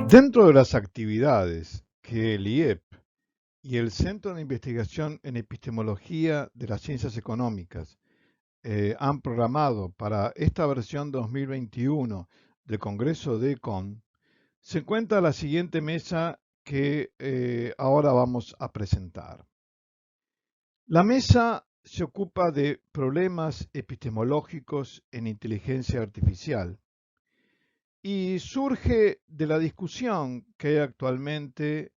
Dentro de las actividades que el IEP y el Centro de Investigación en Epistemología de las Ciencias Económicas han programado para esta versión 2021 del Congreso de ECON, se encuentra la siguiente mesa que ahora vamos a presentar. La mesa se ocupa de problemas epistemológicos en inteligencia artificial y surge de la discusión que hay actualmente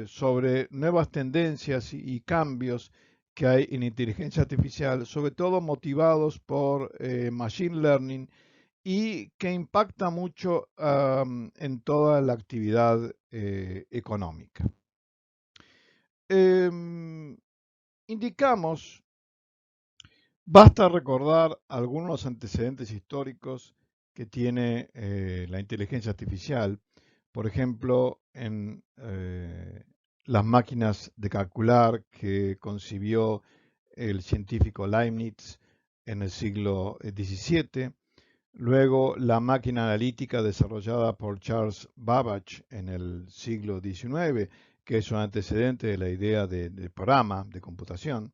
sobre nuevas tendencias y cambios que hay en inteligencia artificial, sobre todo motivados por machine learning y que impacta mucho en toda la actividad económica. Indicamos, basta recordar algunos antecedentes históricos que tiene la inteligencia artificial, por ejemplo, en las máquinas de calcular que concibió el científico Leibniz en el siglo XVII, luego la máquina analítica desarrollada por Charles Babbage en el siglo XIX, que es un antecedente de la idea de programa, de computación.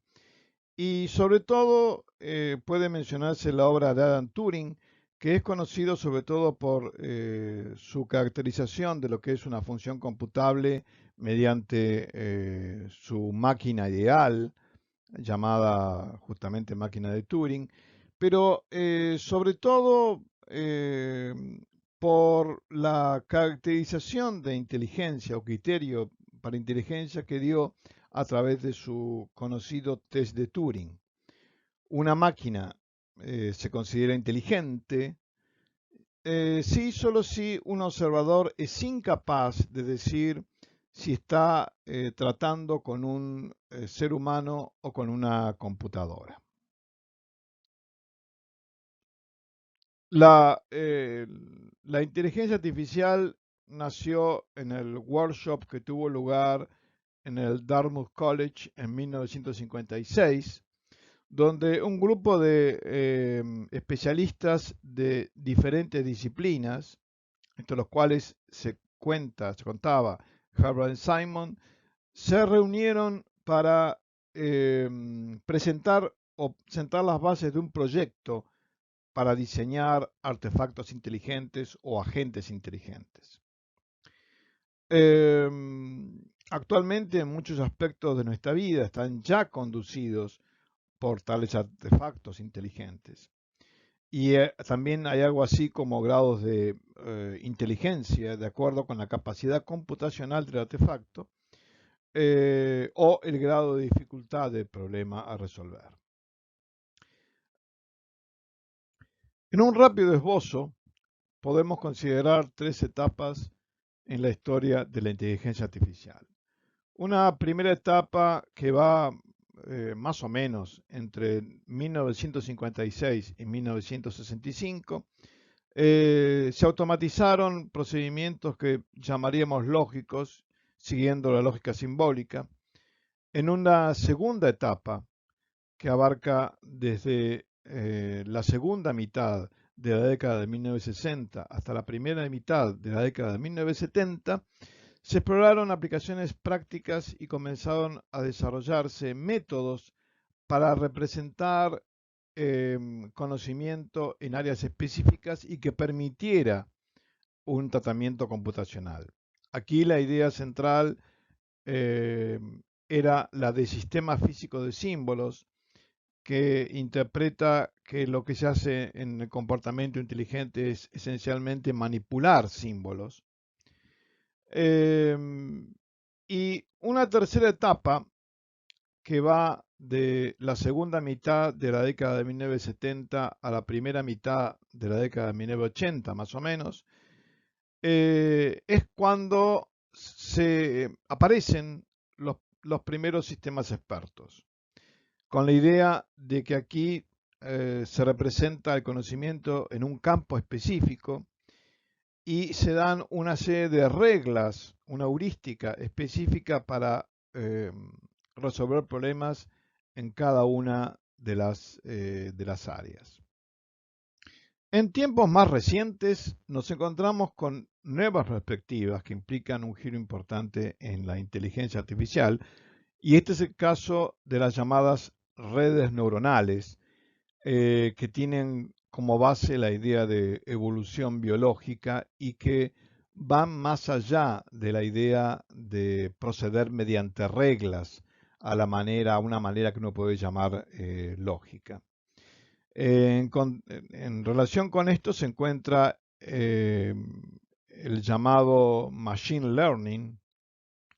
Y sobre todo puede mencionarse la obra de Alan Turing, que es conocido sobre todo por su caracterización de lo que es una función computable mediante su máquina ideal, llamada justamente máquina de Turing, pero sobre todo por la caracterización de inteligencia o criterio para inteligencia que dio a través de su conocido test de Turing. Una máquina se considera inteligente si, solo si un observador es incapaz de decir si está tratando con un ser humano o con una computadora. La inteligencia artificial nació en el workshop que tuvo lugar en el Dartmouth College en 1956, donde un grupo de especialistas de diferentes disciplinas, entre los cuales se contaba Herbert Simon, se reunieron para presentar o sentar las bases de un proyecto para diseñar artefactos inteligentes o agentes inteligentes. Actualmente muchos aspectos de nuestra vida están ya conducidos por tales artefactos inteligentes. Y también hay algo así como grados de inteligencia de acuerdo con la capacidad computacional del artefacto o el grado de dificultad del problema a resolver. En un rápido esbozo podemos considerar tres etapas en la historia de la inteligencia artificial. Una primera etapa que va más o menos entre 1956 y 1965. Se automatizaron procedimientos que llamaríamos lógicos, siguiendo la lógica simbólica. En una segunda etapa, que abarca desde la segunda mitad de la década de 1960 hasta la primera mitad de la década de 1970, se exploraron aplicaciones prácticas y comenzaron a desarrollarse métodos para representar conocimiento en áreas específicas y que permitiera un tratamiento computacional. Aquí la idea central eh, era la de sistema físico de símbolos, que interpreta que lo que se hace en el comportamiento inteligente es esencialmente manipular símbolos. Y una tercera etapa que va de la segunda mitad de la década de 1970 a la primera mitad de la década de 1980, más o menos, es cuando se aparecen los primeros sistemas expertos, con la idea de que aquí se representa el conocimiento en un campo específico y se dan una serie de reglas, una heurística específica para resolver problemas en cada una de las áreas. En tiempos más recientes nos encontramos con nuevas perspectivas que implican un giro importante en la inteligencia artificial, y este es el caso de las llamadas redes neuronales, que tienen como base la idea de evolución biológica y que van más allá de la idea de proceder mediante reglas a una manera que uno puede llamar lógica. En relación con esto se encuentra el llamado machine learning,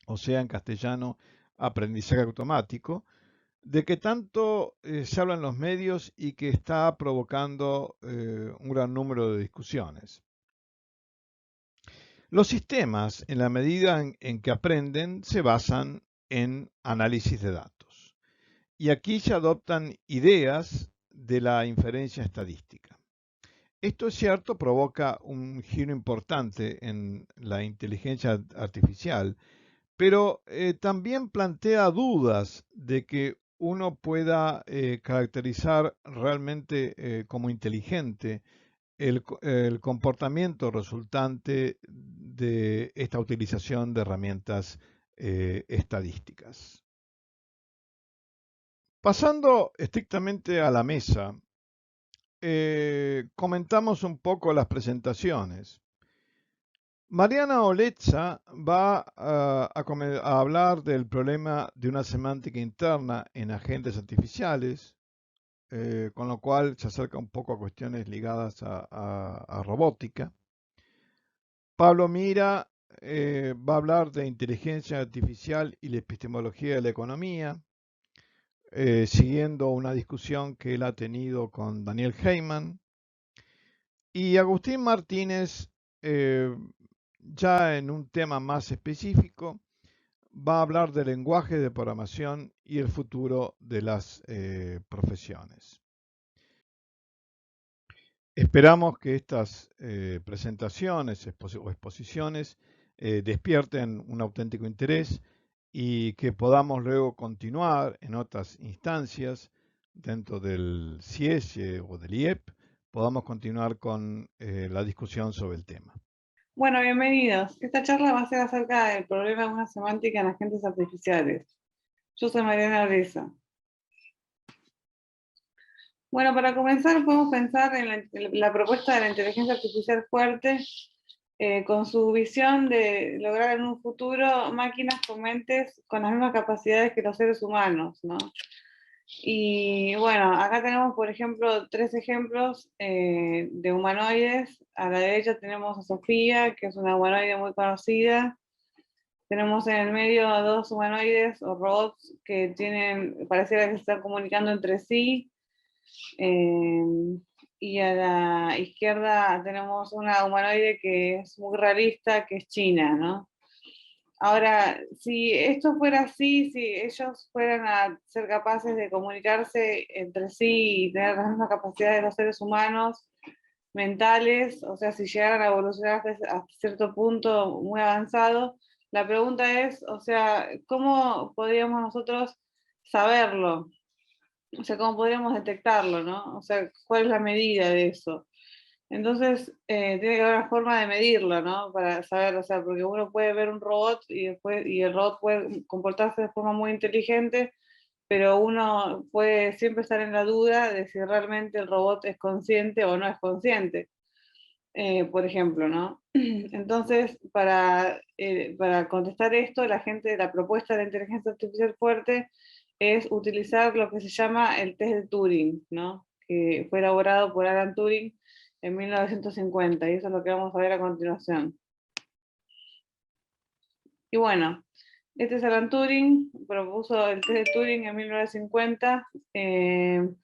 o sea, en castellano, aprendizaje automático, de que tanto se habla en los medios y que está provocando un gran número de discusiones. Los sistemas, en la medida en que aprenden, se basan en análisis de datos. Y aquí se adoptan ideas de la inferencia estadística. Esto es cierto, provoca un giro importante en la inteligencia artificial, pero también plantea dudas de que uno pueda caracterizar realmente como inteligente el comportamiento resultante de esta utilización de herramientas estadísticas. Pasando estrictamente a la mesa, comentamos un poco las presentaciones. Mariana Olezza va a hablar del problema de una semántica interna en agentes artificiales, con lo cual se acerca un poco a cuestiones ligadas a robótica. Pablo Mira va a hablar de inteligencia artificial y la epistemología de la economía, siguiendo una discusión que él ha tenido con Daniel Heyman. Y Agustín Martínez, ya en un tema más específico, va a hablar del lenguaje de programación y el futuro de las profesiones. Esperamos que estas presentaciones o exposiciones despierten un auténtico interés y que podamos luego continuar en otras instancias dentro del CIES o del IEP, podamos continuar con la discusión sobre el tema. Bueno, bienvenidos. Esta charla va a ser acerca del problema de una semántica en agentes artificiales. Yo soy Mariana Reza. Bueno, para comenzar podemos pensar en la propuesta de la inteligencia artificial fuerte con su visión de lograr en un futuro máquinas con mentes con las mismas capacidades que los seres humanos, ¿no? Y bueno, acá tenemos, por ejemplo, 3 ejemplos de humanoides. A la derecha tenemos a Sofía, que es una humanoide muy conocida. Tenemos en el medio a 2 humanoides o robots que pareciera que se están comunicando entre sí. Y a la izquierda tenemos una humanoide que es muy realista, que es China, ¿no? Ahora, si esto fuera así, si ellos fueran a ser capaces de comunicarse entre sí y tener las mismas capacidades de los seres humanos, mentales, o sea, si llegaran a evolucionar hasta cierto punto muy avanzado, la pregunta es, o sea, ¿cómo podríamos nosotros saberlo? O sea, ¿cómo podríamos detectarlo, no? O sea, ¿cuál es la medida de eso? Entonces, tiene que haber una forma de medirlo, ¿no? Para saber, o sea, porque uno puede ver un robot y el robot puede comportarse de forma muy inteligente, pero uno puede siempre estar en la duda de si realmente el robot es consciente o no es consciente, por ejemplo, ¿no? Entonces, para contestar esto, la propuesta de la inteligencia artificial fuerte es utilizar lo que se llama el test de Turing, ¿no? Que fue elaborado por Alan Turing en 1950, y eso es lo que vamos a ver a continuación. Y bueno, este es Alan Turing, propuso el test de Turing en 1950. En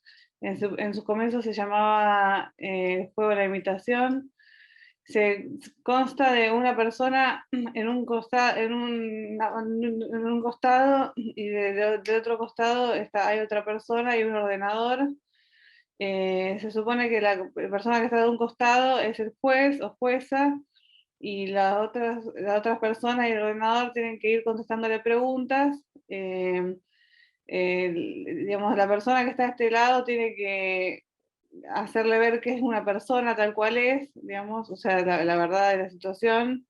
su comienzo se llamaba el juego de la imitación. Se consta de una persona en un costado y de otro costado hay otra persona y un ordenador. Se supone que la persona que está de un costado es el juez o jueza y las otras personas y el ordenador tienen que ir contestándole preguntas. Digamos, la persona que está de este lado tiene que hacerle ver que es una persona tal cual es, digamos, o sea, la verdad de la situación,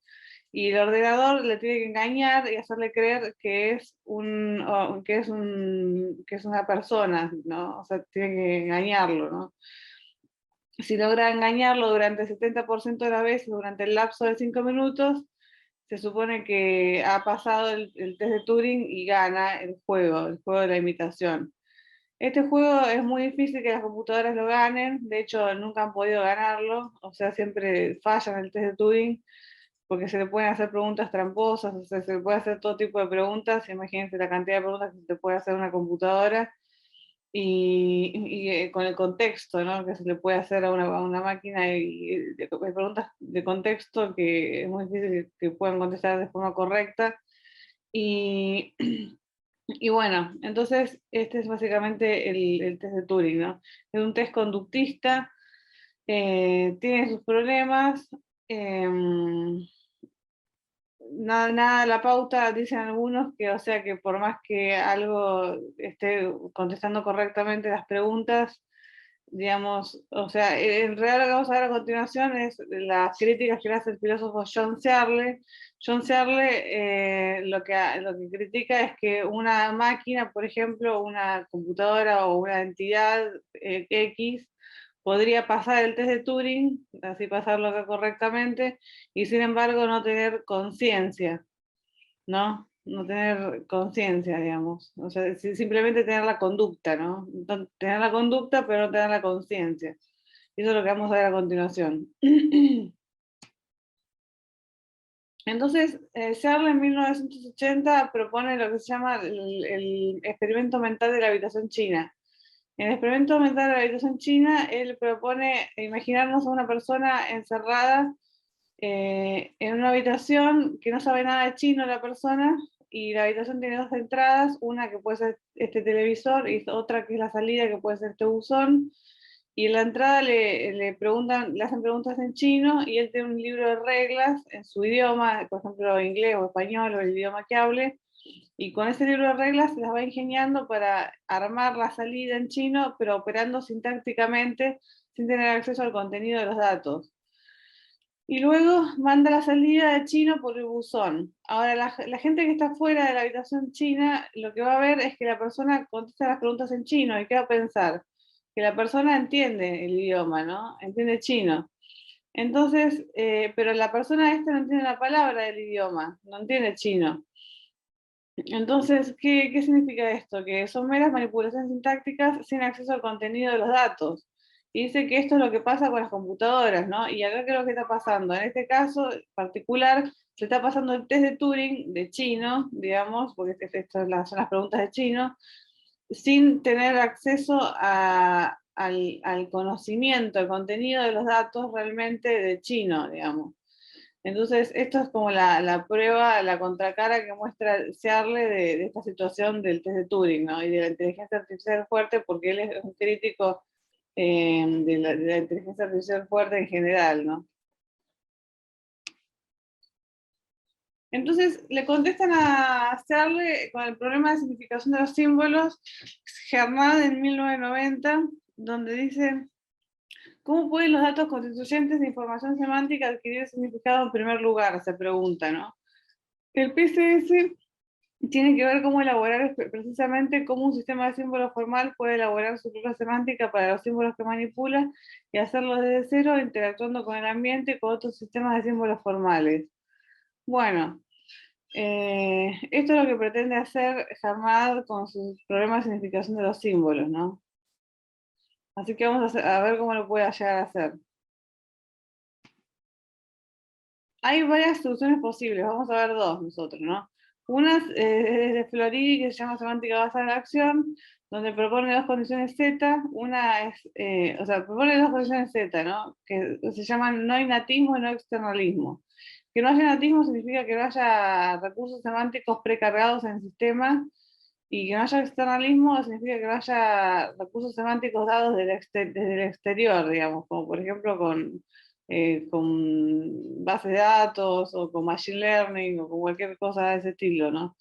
y el ordenador le tiene que engañar y hacerle creer que es que es una persona, ¿no? O sea, tiene que engañarlo, ¿no? Si logra engañarlo durante el 70% de las veces, durante el lapso de 5 minutos, se supone que ha pasado el test de Turing y gana el juego de la imitación. Este juego es muy difícil que las computadoras lo ganen, de hecho nunca han podido ganarlo, o sea, siempre fallan el test de Turing porque se le pueden hacer preguntas tramposas, o sea, se le puede hacer todo tipo de preguntas, imagínense la cantidad de preguntas que se te puede hacer una computadora y con el contexto, ¿no? Que se le puede hacer a una máquina y preguntas de contexto que es muy difícil que puedan contestar de forma correcta. Y, y bueno, entonces este es básicamente el test de Turing, ¿no? Es un test conductista, tiene sus problemas. Nada, la pauta, dicen algunos, que o sea que por más que algo esté contestando correctamente las preguntas, digamos, o sea, en realidad lo que vamos a ver a continuación es las críticas que le hace el filósofo John Searle. John Searle lo que critica es que una máquina, por ejemplo, una computadora o una entidad X, podría pasar el test de Turing, así pasarlo acá correctamente, y sin embargo no tener conciencia, ¿no? No tener conciencia, digamos. O sea, simplemente tener la conducta, ¿no? Tener la conducta, pero no tener la conciencia. Eso es lo que vamos a ver a continuación. Entonces, Searle en 1980 propone lo que se llama el experimento mental de la habitación china. En el experimento mental de la habitación china, él propone imaginarnos a una persona encerrada en una habitación que no sabe nada de chino la persona, y la habitación tiene dos entradas, una que puede ser este televisor y otra que es la salida que puede ser este buzón, y en la entrada le hacen preguntas en chino y él tiene un libro de reglas en su idioma, por ejemplo inglés o español o el idioma que hable, y con ese libro de reglas se las va ingeniando para armar la salida en chino, pero operando sintácticamente sin tener acceso al contenido de los datos. Y luego manda la salida de chino por el buzón. Ahora, la gente que está fuera de la habitación china, lo que va a ver es que la persona contesta las preguntas en chino. ¿Y qué va a pensar? Que la persona entiende el idioma, ¿no? Entiende chino. Entonces, pero la persona esta no entiende la palabra del idioma, no entiende chino. Entonces, ¿qué significa esto? Que son meras manipulaciones sintácticas sin acceso al contenido de los datos. Y dice que esto es lo que pasa con las computadoras, ¿no? Y acá creo que está pasando. En este caso particular, se está pasando el test de Turing de chino, digamos, porque son las preguntas de chino, sin tener acceso al conocimiento, al contenido de los datos realmente de chino, digamos. Entonces, esto es como la prueba, la contracara que muestra Searle de esta situación del test de Turing, ¿no? Y de la inteligencia artificial fuerte, porque él es un crítico de la inteligencia artificial fuerte en general, ¿no? Entonces, le contestan a Searle con el problema de significación de los símbolos, Hernán en 1990, donde dice: ¿cómo pueden los datos constituyentes de información semántica adquirir significado en primer lugar? Se pregunta, ¿no? El PCS tiene que ver cómo elaborar precisamente cómo un sistema de símbolos formal puede elaborar su propia semántica para los símbolos que manipula y hacerlo desde cero, interactuando con el ambiente y con otros sistemas de símbolos formales. Bueno, esto es lo que pretende hacer Hamad con sus problemas de significación de los símbolos, ¿no? Así que vamos a ver cómo lo puede llegar a hacer. Hay varias soluciones posibles, vamos a ver dos nosotros, ¿no? Una es de Floridi, que se llama semántica basada en la acción, donde propone dos condiciones Z. Una es, o sea, propone dos condiciones Z, ¿no? Que se llaman no innatismo y no externalismo. Que no haya natismo significa que no haya recursos semánticos precargados en el sistema, y que no haya externalismo significa que no haya recursos semánticos dados desde el exterior, digamos, como por ejemplo con bases de datos o con machine learning o con cualquier cosa de ese estilo, ¿no?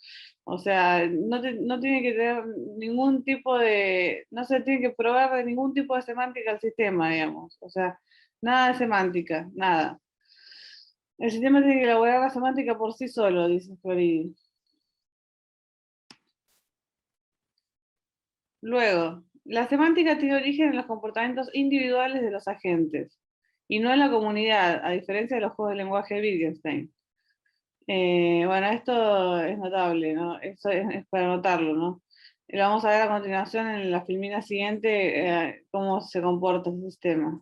O sea, no tiene que tener ningún tipo de, no se tiene que probar de ningún tipo de semántica al sistema, digamos. O sea, nada de semántica, nada. El sistema tiene que elaborar la semántica por sí solo, dice Floridi. Luego, la semántica tiene origen en los comportamientos individuales de los agentes y no en la comunidad, a diferencia de los juegos de lenguaje de Wittgenstein. Bueno, esto es notable, ¿no? Esto es para notarlo, ¿no? Lo vamos a ver a continuación en la filmina siguiente, cómo se comporta el sistema.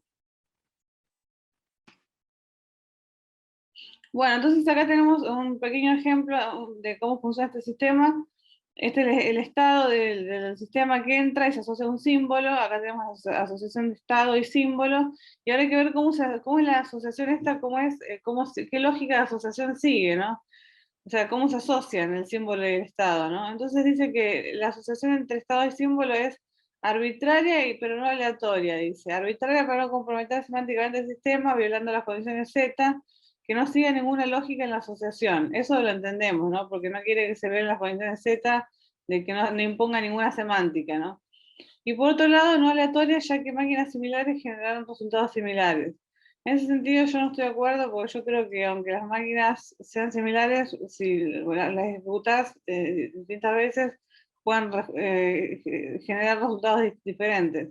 Bueno, entonces acá tenemos un pequeño ejemplo de cómo funciona este sistema. Este es el estado del sistema que entra y se asocia a un símbolo. Acá tenemos asociación de estado y símbolo. Y ahora hay que ver cómo es la asociación esta, qué lógica de asociación sigue, ¿no? O sea, cómo se asocian el símbolo y el estado, ¿no? Entonces dice que la asociación entre estado y símbolo es arbitraria pero no aleatoria, dice. Arbitraria para no comprometer semánticamente el sistema, violando las condiciones Z, que no sigue ninguna lógica en la asociación. Eso lo entendemos, ¿no? Porque no quiere que se vean las condiciones Z de que no imponga ninguna semántica, ¿no? Y por otro lado, no aleatoria, ya que máquinas similares generaron resultados similares. En ese sentido yo no estoy de acuerdo porque yo creo que aunque las máquinas sean similares, si las ejecutas distintas veces, pueden generar resultados diferentes.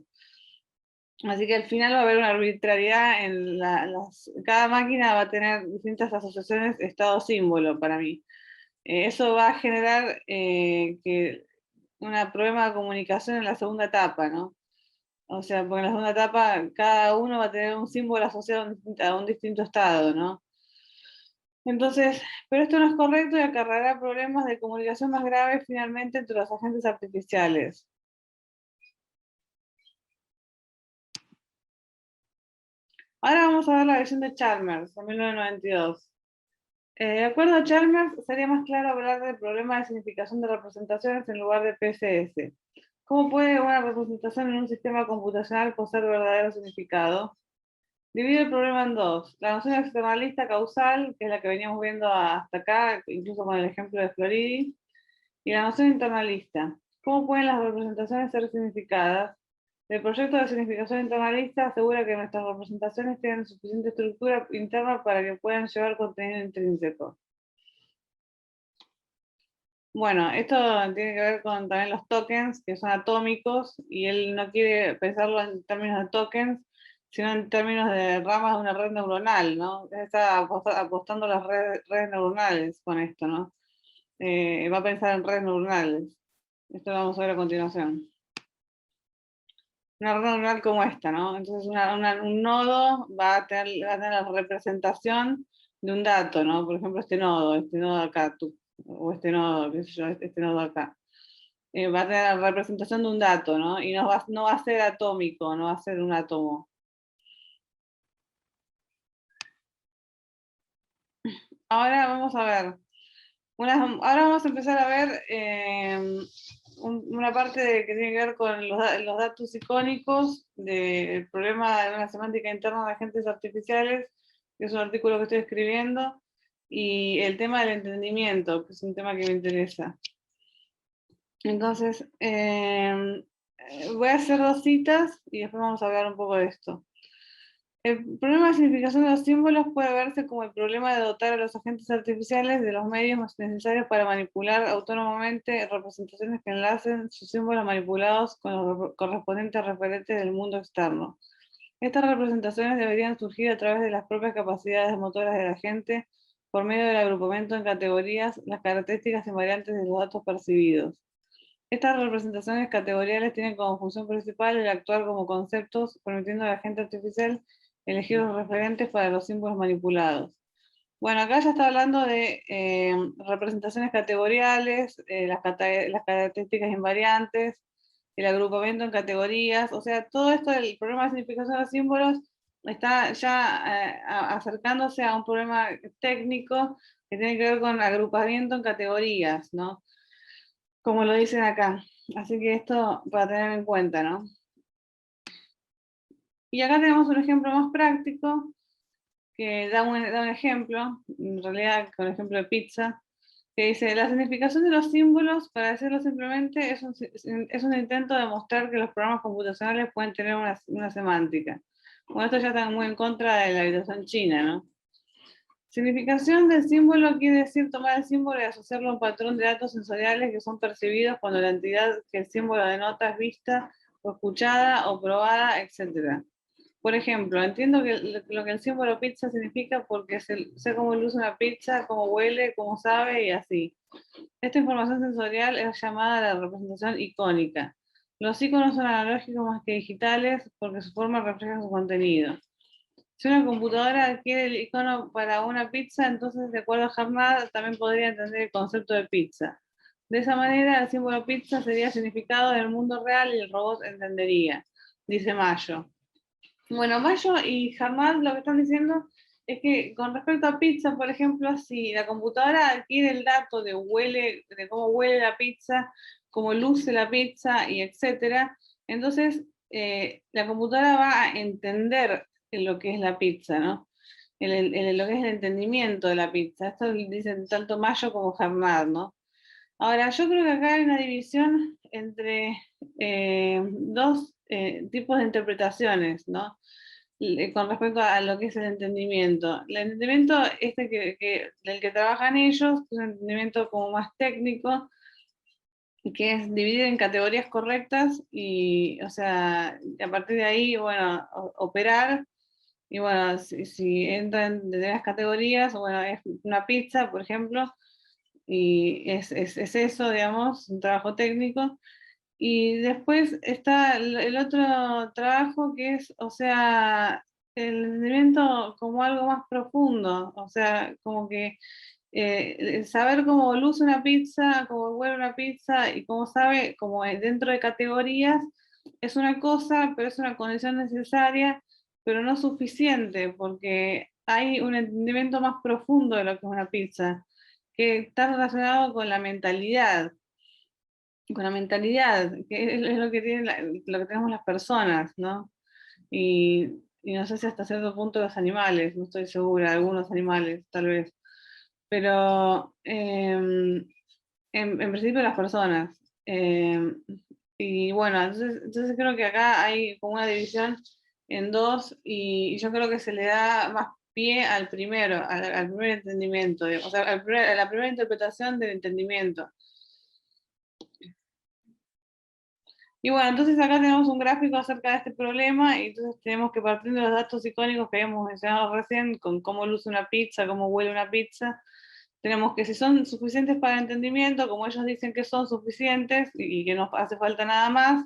Así que al final va a haber una arbitrariedad en cada máquina va a tener distintas asociaciones estado-símbolo para mí. Eso va a generar que un problema de comunicación en la segunda etapa, ¿no? O sea, porque en la segunda etapa cada uno va a tener un símbolo asociado a un distinto estado, ¿no? Entonces, pero esto no es correcto y acarreará problemas de comunicación más graves finalmente entre los agentes artificiales. Ahora vamos a ver la versión de Chalmers, de 1992. De acuerdo a Chalmers, sería más claro hablar del problema de significación de representaciones en lugar de PCS. ¿Cómo puede una representación en un sistema computacional poseer verdadero significado? Divide el problema en dos. La noción externalista causal, que es la que veníamos viendo hasta acá, incluso con el ejemplo de Floridi, y la noción internalista. ¿Cómo pueden las representaciones ser significadas? El proyecto de significación internalista asegura que nuestras representaciones tienen suficiente estructura interna para que puedan llevar contenido intrínseco. Bueno, esto tiene que ver con también los tokens, que son atómicos, y él no quiere pensarlo en términos de tokens, sino en términos de ramas de una red neuronal, ¿no? Está apostando las redes neuronales con esto, ¿no? Va a pensar en redes neuronales. Esto lo vamos a ver a continuación. Una red neuronal como esta, ¿no? Entonces un nodo va a tener la representación de un dato, ¿no? Por ejemplo, este nodo acá, o este nodo, qué sé yo, este nodo acá. Va a tener la representación de un dato, ¿no? Y no va a ser atómico, no va a ser un átomo. Ahora vamos a ver. Ahora vamos a empezar a ver una parte que tiene que ver con los datos icónicos del problema de una semántica interna de agentes artificiales, que es un artículo que estoy escribiendo, y el tema del entendimiento, que es un tema que me interesa. Entonces, voy a hacer dos citas y después vamos a hablar un poco de esto. El problema de significación de los símbolos puede verse como el problema de dotar a los agentes artificiales de los medios más necesarios para manipular autónomamente representaciones que enlacen sus símbolos manipulados con los correspondientes referentes del mundo externo. Estas representaciones deberían surgir a través de las propias capacidades motoras del agente por medio del agrupamiento en categorías, las características invariantes de los datos percibidos. Estas representaciones categoriales tienen como función principal el actuar como conceptos, permitiendo al agente artificial elegir los referentes para los símbolos manipulados. Bueno, acá ya está hablando de representaciones categoriales, las características invariantes, el agrupamiento en categorías, o sea, todo esto del problema de significación de los símbolos está ya acercándose a un problema técnico que tiene que ver con agrupamiento en categorías, ¿no? Como lo dicen acá. Así que esto para tener en cuenta, ¿no? Y acá tenemos un ejemplo más práctico que da un ejemplo, en realidad con el ejemplo de pizza, que dice, la significación de los símbolos, para decirlo simplemente, es un intento de mostrar que los programas computacionales pueden tener una semántica. Bueno, esto ya está muy en contra de la habitación china, ¿no? Significación del símbolo quiere decir tomar el símbolo y asociarlo a un patrón de datos sensoriales que son percibidos cuando la entidad que el símbolo denota es vista o escuchada o probada, etc. Por ejemplo, entiendo que lo que el símbolo pizza significa porque sé cómo luce una pizza, cómo huele, cómo sabe y así. Esta información sensorial es llamada la representación icónica. Los iconos son analógicos más que digitales porque su forma refleja su contenido. Si una computadora adquiere el icono para una pizza, entonces, de acuerdo a Harnad, también podría entender el concepto de pizza. De esa manera, el símbolo pizza sería significado en el mundo real y el robot entendería, dice Mayo. Bueno, Mayo y Harnad lo que están diciendo es que con respecto a pizza, por ejemplo, si la computadora adquiere el dato de cómo huele la pizza, cómo luce la pizza y etcétera, entonces la computadora va a entender lo que es la pizza, ¿no? Lo que es el entendimiento de la pizza. Esto dicen tanto Mayo como Harnad, ¿no? Ahora, yo creo que acá hay una división entre dos tipos de interpretaciones, ¿no? Con respecto a lo que es el entendimiento. El entendimiento del que trabajan ellos, es un entendimiento como más técnico, que es dividir en categorías correctas y, o sea, a partir de ahí, bueno, operar. Y bueno, si entran de las categorías, bueno, es una pizza, por ejemplo, y es eso, digamos, un trabajo técnico. Y después está el otro trabajo que es, o sea, el entendimiento como algo más profundo, o sea, como que saber cómo luce una pizza, cómo huele una pizza y cómo sabe, como dentro de categorías, es una cosa, pero es una condición necesaria, pero no suficiente, porque hay un entendimiento más profundo de lo que es una pizza, que está relacionado con la mentalidad, que es lo que lo que tenemos las personas, ¿no? Y no sé si hasta cierto punto los animales, no estoy segura, algunos animales tal vez, pero en principio las personas. Y bueno, entonces creo que acá hay como una división en dos y yo creo que se le da más pie al primero, al primer entendimiento, o sea, a la primera interpretación del entendimiento. Y bueno, entonces acá tenemos un gráfico acerca de este problema y entonces tenemos que partir de los datos icónicos que habíamos mencionado recién, con cómo luce una pizza, cómo huele una pizza, tenemos que si son suficientes para el entendimiento, como ellos dicen que son suficientes y que no hace falta nada más,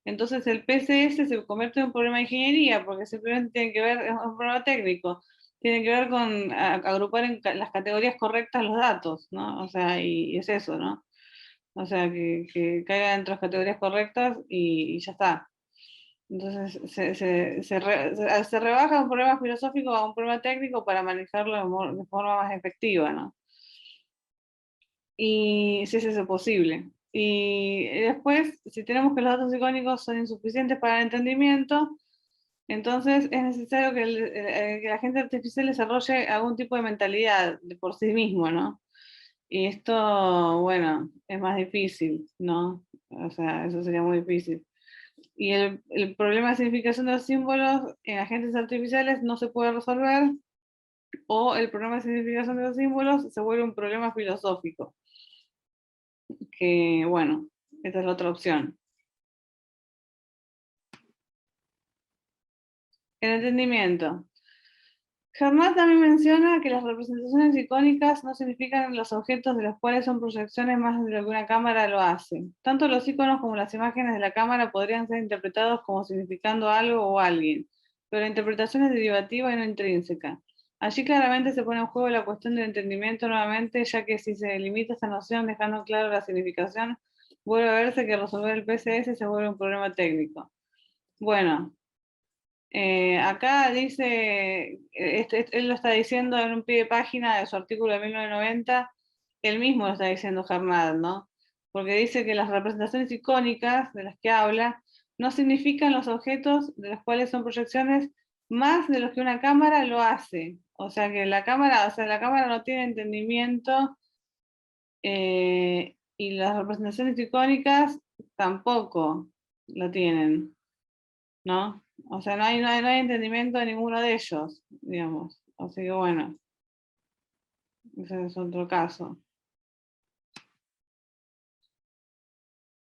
entonces el PCS se convierte en un problema de ingeniería, porque simplemente tiene que ver, es un problema técnico, tiene que ver con agrupar en las categorías correctas los datos, ¿no? O sea, y es eso, ¿no? O sea, que caiga dentro de las categorías correctas y ya está. Entonces se rebaja un problema filosófico a un problema técnico para manejarlo de forma más efectiva, ¿no? Y si es eso posible. Y después, si tenemos que los datos icónicos son insuficientes para el entendimiento, entonces es necesario que la agente artificial desarrolle algún tipo de mentalidad de por sí mismo, ¿no? Y esto, bueno, es más difícil, ¿no? O sea, eso sería muy difícil. Y el problema de significación de los símbolos en agentes artificiales no se puede resolver, o el problema de significación de los símbolos se vuelve un problema filosófico. Que bueno, esa es la otra opción. El entendimiento. Hermat también menciona que las representaciones icónicas no significan los objetos de los cuales son proyecciones más de lo que una cámara lo hace. Tanto los iconos como las imágenes de la cámara podrían ser interpretados como significando algo o alguien, pero la interpretación es derivativa y no intrínseca. Allí claramente se pone en juego la cuestión del entendimiento nuevamente, ya que si se limita esta noción dejando claro la significación, vuelve a verse que resolver el PCS se vuelve un problema técnico. Bueno, acá dice, él lo está diciendo en un pie de página de su artículo de 1990, él mismo lo está diciendo Harnad, ¿no? Porque dice que las representaciones icónicas de las que habla no significan los objetos de los cuales son proyecciones más de los que una cámara lo hace. O sea que la cámara no tiene entendimiento y las representaciones icónicas tampoco lo tienen, ¿no? O sea, no hay entendimiento de ninguno de ellos, digamos. Así que bueno, ese es otro caso.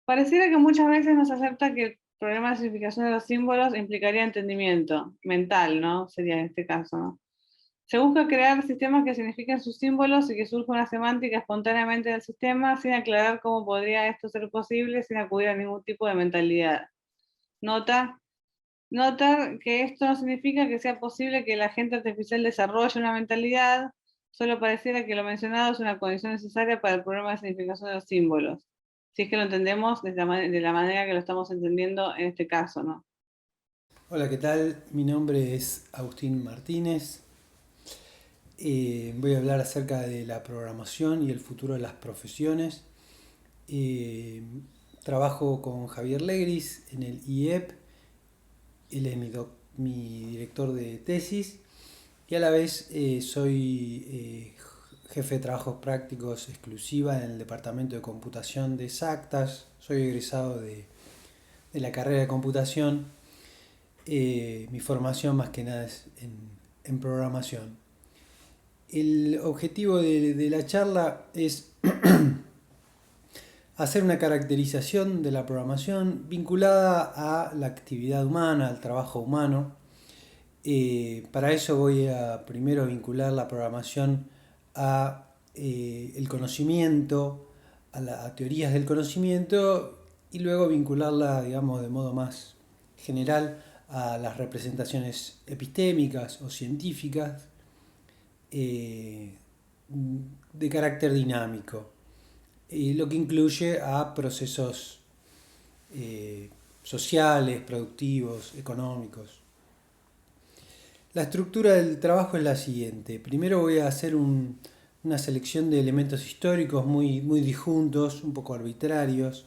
Pareciera que muchas veces nos acepta que el problema de significación de los símbolos implicaría entendimiento mental, ¿no? Sería en este caso, ¿no? Se busca crear sistemas que signifiquen sus símbolos y que surja una semántica espontáneamente del sistema sin aclarar cómo podría esto ser posible sin acudir a ningún tipo de mentalidad. Notar que esto no significa que sea posible que la agente artificial desarrolle una mentalidad, solo pareciera que lo mencionado es una condición necesaria para el problema de significación de los símbolos. Si es que lo entendemos de la manera que lo estamos entendiendo en este caso, ¿no? Hola, ¿qué tal? Mi nombre es Agustín Martínez. Voy a hablar acerca de la programación y el futuro de las profesiones. Eh, Trabajo con Javier Legris en el IEP. Él es mi director de tesis y a la vez soy jefe de trabajos prácticos exclusiva en el departamento de computación de Exactas. Soy egresado de la carrera de computación. Mi formación más que nada es en programación. El objetivo de la charla es hacer una caracterización de la programación vinculada a la actividad humana, al trabajo humano. Para eso voy a primero vincular la programación a el conocimiento, a teorías del conocimiento y luego vincularla, digamos, de modo más general a las representaciones epistémicas o científicas eh, de carácter dinámico, lo que incluye a procesos sociales, productivos, económicos. La estructura del trabajo es la siguiente. Primero voy a hacer una selección de elementos históricos muy disjuntos, un poco arbitrarios,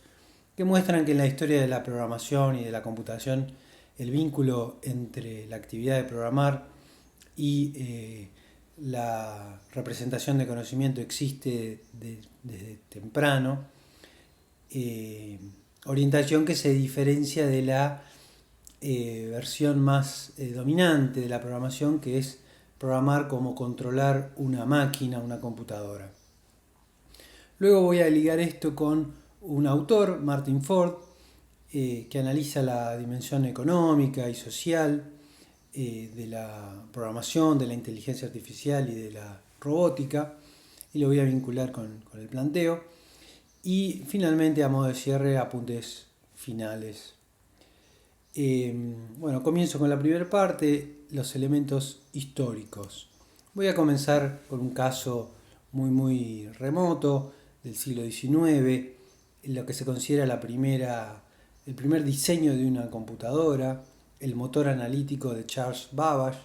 que muestran que en la historia de la programación y de la computación el vínculo entre la actividad de programar y la representación de conocimiento existe desde temprano, orientación que se diferencia de la versión más dominante de la programación, que es programar como controlar una máquina, una computadora. Luego voy a ligar esto con un autor, Martin Ford, que analiza la dimensión económica y social de la programación, de la inteligencia artificial y de la robótica, y lo voy a vincular con el planteo. Y finalmente, a modo de cierre, apuntes finales. Bueno, comienzo con la primera parte, los elementos históricos. Voy a comenzar con un caso muy remoto del siglo XIX, en lo que se considera el primer diseño de una computadora, el motor analítico de Charles Babbage.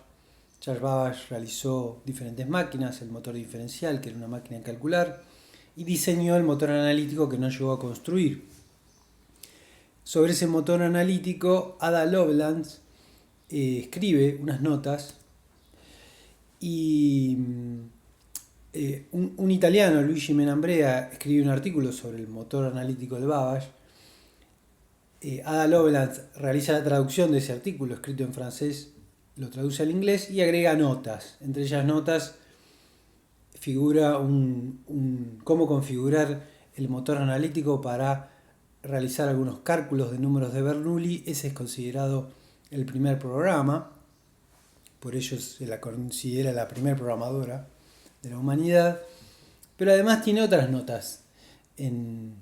Charles Babbage realizó diferentes máquinas, el motor diferencial, que era una máquina de calcular, y diseñó el motor analítico que no llegó a construir. Sobre ese motor analítico, Ada Lovelace escribe unas notas y un italiano, Luigi Menambrea, escribe un artículo sobre el motor analítico de Babbage. Ada Lovelace realiza la traducción de ese artículo escrito en francés, lo traduce al inglés y agrega notas. Entre ellas notas figura cómo configurar el motor analítico para realizar algunos cálculos de números de Bernoulli. Ese es considerado el primer programa, por ello se la considera la primer programadora de la humanidad, pero además tiene otras notas en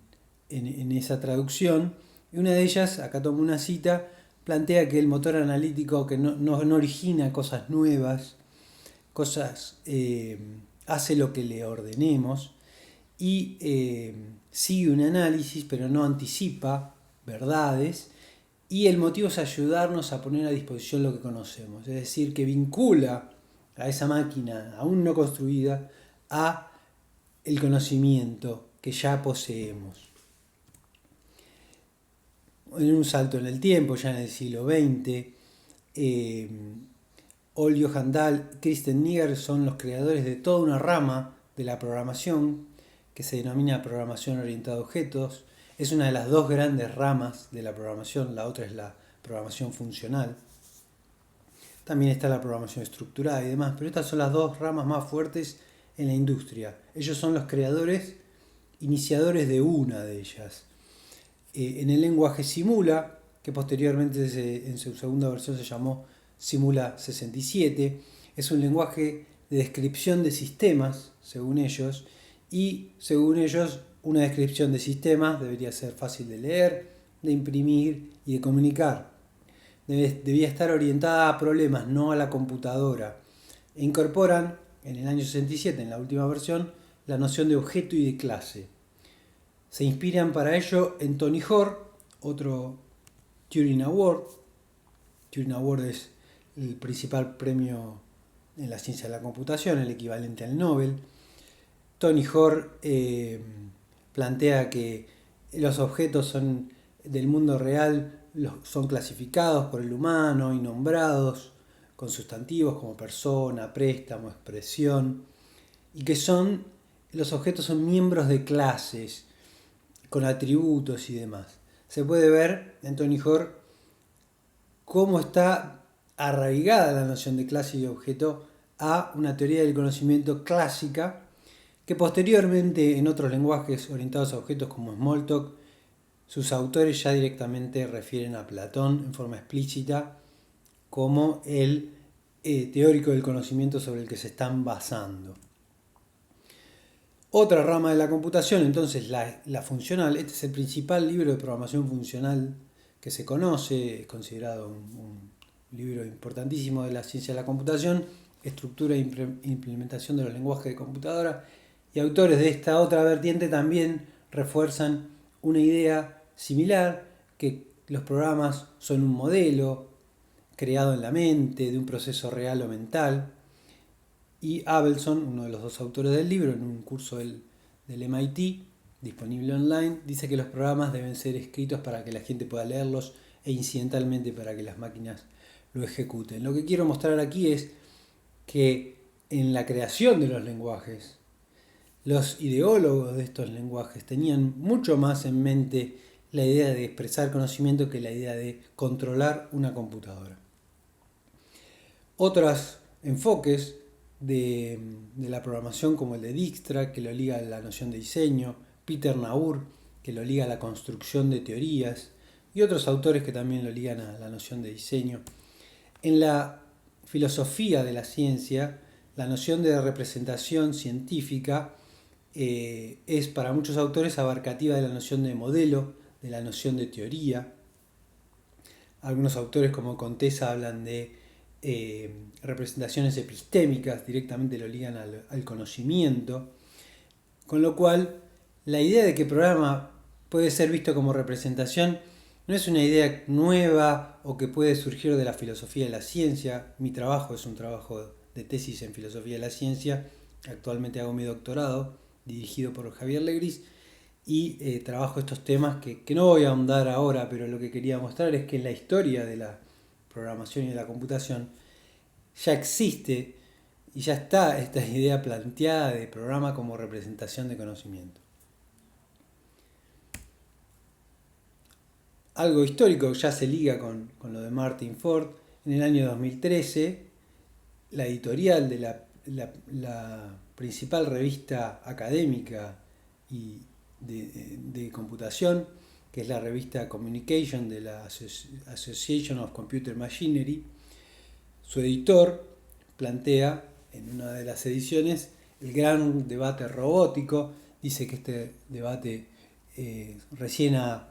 esa traducción, y una de ellas, acá tomo una cita, plantea que el motor analítico que no origina cosas nuevas, hace lo que le ordenemos y sigue un análisis, pero no anticipa verdades, y el motivo es ayudarnos a poner a disposición lo que conocemos, es decir, que vincula a esa máquina aún no construida a el conocimiento que ya poseemos. En un salto en el tiempo, ya en el siglo XX, Johan Dahl y Kristen Nigger son los creadores de toda una rama de la programación que se denomina programación orientada a objetos. Es una de las dos grandes ramas de la programación, la otra es la programación funcional. También está la programación estructurada y demás, pero estas son las dos ramas más fuertes en la industria. Ellos son los creadores, iniciadores de una de ellas. En el lenguaje Simula, que posteriormente en su segunda versión se llamó Simula 67, es un lenguaje de descripción de sistemas, según ellos, y según ellos una descripción de sistemas debería ser fácil de leer, de imprimir y de comunicar. Debía estar orientada a problemas, no a la computadora. E incorporan, en el año 67, en la última versión, la noción de objeto y de clase. Se inspiran para ello en Tony Hoare, otro Turing Award. Turing Award es el principal premio en la ciencia de la computación, el equivalente al Nobel. Tony Hoare plantea que los objetos son del mundo real, son clasificados por el humano y nombrados con sustantivos como persona, préstamo, expresión, y que los objetos son miembros de clases con atributos y demás. Se puede ver en Tony Hoare cómo está arraigada la noción de clase y de objeto a una teoría del conocimiento clásica que posteriormente en otros lenguajes orientados a objetos como Smalltalk, sus autores ya directamente refieren a Platón en forma explícita como el teórico del conocimiento sobre el que se están basando. Otra rama de la computación, entonces la funcional. Este es el principal libro de programación funcional que se conoce, es considerado un libro importantísimo de la ciencia de la computación, estructura e implementación de los lenguajes de computadora, y autores de esta otra vertiente también refuerzan una idea similar, que los programas son un modelo creado en la mente de un proceso real o mental. Y Abelson, uno de los dos autores del libro, en un curso del MIT, disponible online, dice que los programas deben ser escritos para que la gente pueda leerlos e incidentalmente para que las máquinas lo ejecuten. Lo que quiero mostrar aquí es que en la creación de los lenguajes, los ideólogos de estos lenguajes tenían mucho más en mente la idea de expresar conocimiento que la idea de controlar una computadora. Otros enfoques de la programación como el de Dijkstra, que lo liga a la noción de diseño, Peter Naur, que lo liga a la construcción de teorías, y otros autores que también lo ligan a la noción de diseño. En la filosofía de la ciencia, la noción de representación científica es para muchos autores abarcativa de la noción de modelo, de la noción de teoría. Algunos autores como Contessa hablan de representaciones epistémicas, directamente lo ligan al conocimiento, con lo cual la idea de que programa puede ser visto como representación no es una idea nueva o que puede surgir de la filosofía de la ciencia. Mi trabajo es un trabajo de tesis en filosofía de la ciencia, actualmente hago mi doctorado dirigido por Javier Legris y trabajo estos temas que no voy a ahondar ahora, pero lo que quería mostrar es que en la historia de la programación y de la computación ya existe y ya está esta idea planteada de programa como representación de conocimiento. Algo histórico ya se liga con lo de Martin Ford. En el año 2013, la editorial de la principal revista académica y de computación, que es la revista Communication de la Association of Computer Machinery, su editor plantea en una de las ediciones el gran debate robótico. Dice que este debate recién ha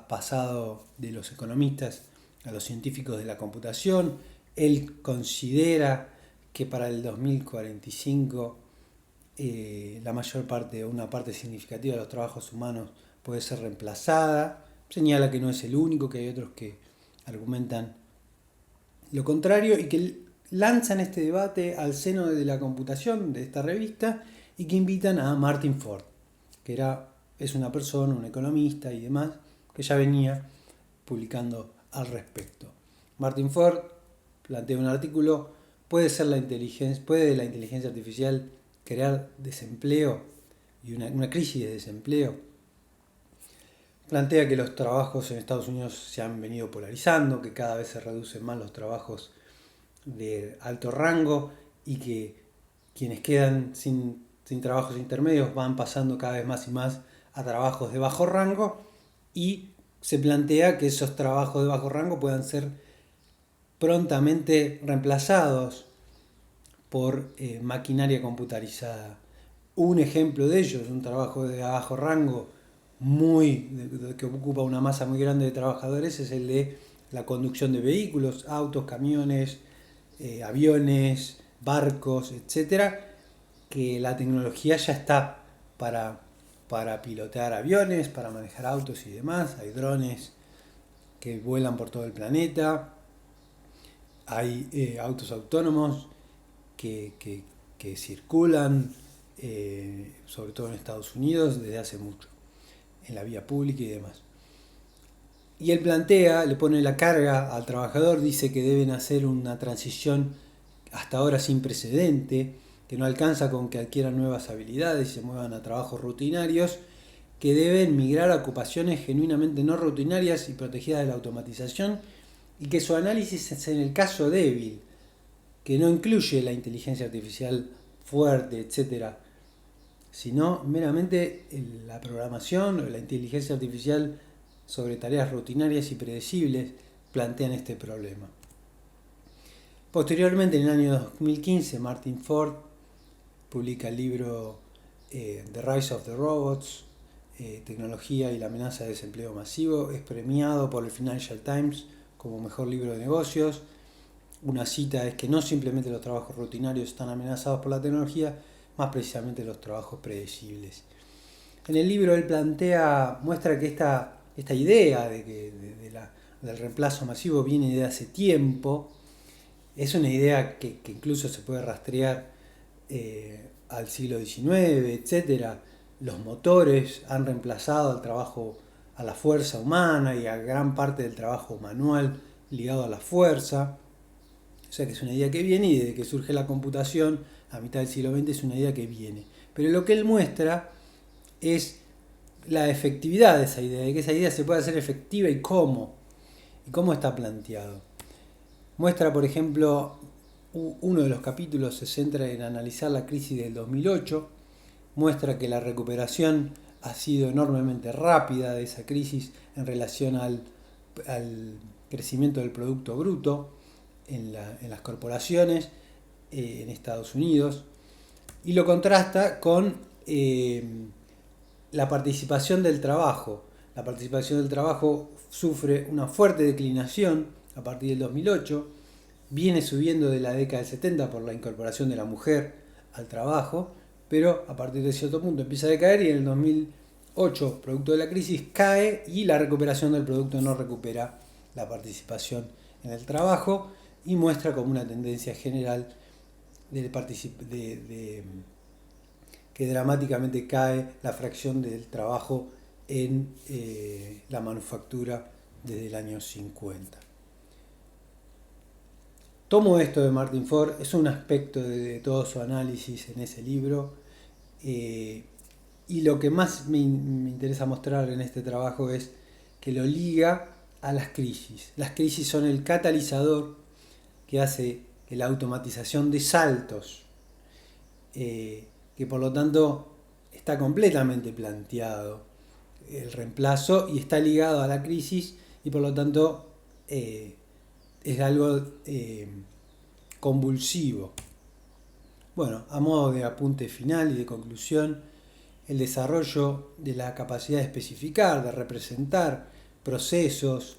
pasado de los economistas a los científicos de la computación. Él considera que para el 2045 la mayor parte o una parte significativa de los trabajos humanos puede ser reemplazada. Señala que no es el único, que hay otros que argumentan lo contrario y que lanzan este debate al seno de la computación de esta revista y que invitan a Martin Ford, que es una persona, un economista y demás, que ya venía publicando al respecto. Martin Ford plantea un artículo ¿Puede la inteligencia artificial crear desempleo y una crisis de desempleo? Plantea que los trabajos en Estados Unidos se han venido polarizando, que cada vez se reducen más los trabajos de alto rango y que quienes quedan sin trabajos intermedios van pasando cada vez más y más a trabajos de bajo rango, y se plantea que esos trabajos de bajo rango puedan ser prontamente reemplazados por maquinaria computarizada. Un ejemplo de ello es un trabajo de bajo rango que ocupa una masa muy grande de trabajadores, es el de la conducción de vehículos, autos, camiones, aviones, barcos, etcétera, que la tecnología ya está para pilotear aviones, para manejar autos y demás. Hay drones que vuelan por todo el planeta, hay autos autónomos que circulan, sobre todo en Estados Unidos, desde hace mucho, en la vía pública y demás. Y él le pone la carga al trabajador, dice que deben hacer una transición hasta ahora sin precedente, que no alcanza con que adquieran nuevas habilidades y se muevan a trabajos rutinarios, que deben migrar a ocupaciones genuinamente no rutinarias y protegidas de la automatización, y que su análisis es en el caso débil, que no incluye la inteligencia artificial fuerte, etc., sino meramente la programación o la inteligencia artificial sobre tareas rutinarias y predecibles plantean este problema. Posteriormente, en el año 2015, Martin Ford publica el libro The Rise of the Robots, Tecnología y la amenaza de desempleo masivo. Es premiado por el Financial Times como mejor libro de negocios. Una cita es que no simplemente los trabajos rutinarios están amenazados por la tecnología, más precisamente los trabajos predecibles. En el libro él muestra que esta idea del reemplazo masivo viene de hace tiempo. Es una idea que incluso se puede rastrear al siglo XIX, etc. Los motores han reemplazado al trabajo, a la fuerza humana y a gran parte del trabajo manual ligado a la fuerza. O sea que es una idea que viene, y desde que surge la computación a mitad del siglo XX es una idea que viene. Pero lo que él muestra es la efectividad de esa idea, de que esa idea se puede hacer efectiva y cómo está planteado. Muestra, por ejemplo, uno de los capítulos se centra en analizar la crisis del 2008, muestra que la recuperación ha sido enormemente rápida de esa crisis en relación al crecimiento del Producto Bruto en las corporaciones en Estados Unidos, y lo contrasta con la participación del trabajo. La participación del trabajo sufre una fuerte declinación a partir del 2008, viene subiendo de la década del 70 por la incorporación de la mujer al trabajo, pero a partir de cierto punto empieza a decaer, y en el 2008, producto de la crisis, cae, y la recuperación del producto no recupera la participación en el trabajo, y muestra como una tendencia general que dramáticamente cae la fracción del trabajo en la manufactura desde el año 50. Tomo esto de Martin Ford, es un aspecto de todo su análisis en ese libro, y lo que más me interesa mostrar en este trabajo es que lo liga a las crisis. Las crisis son el catalizador que hace que la automatización de saltos, que por lo tanto está completamente planteado el reemplazo y está ligado a la crisis, y por lo tanto es algo convulsivo. Bueno, a modo de apunte final y de conclusión, el desarrollo de la capacidad de especificar, de representar procesos,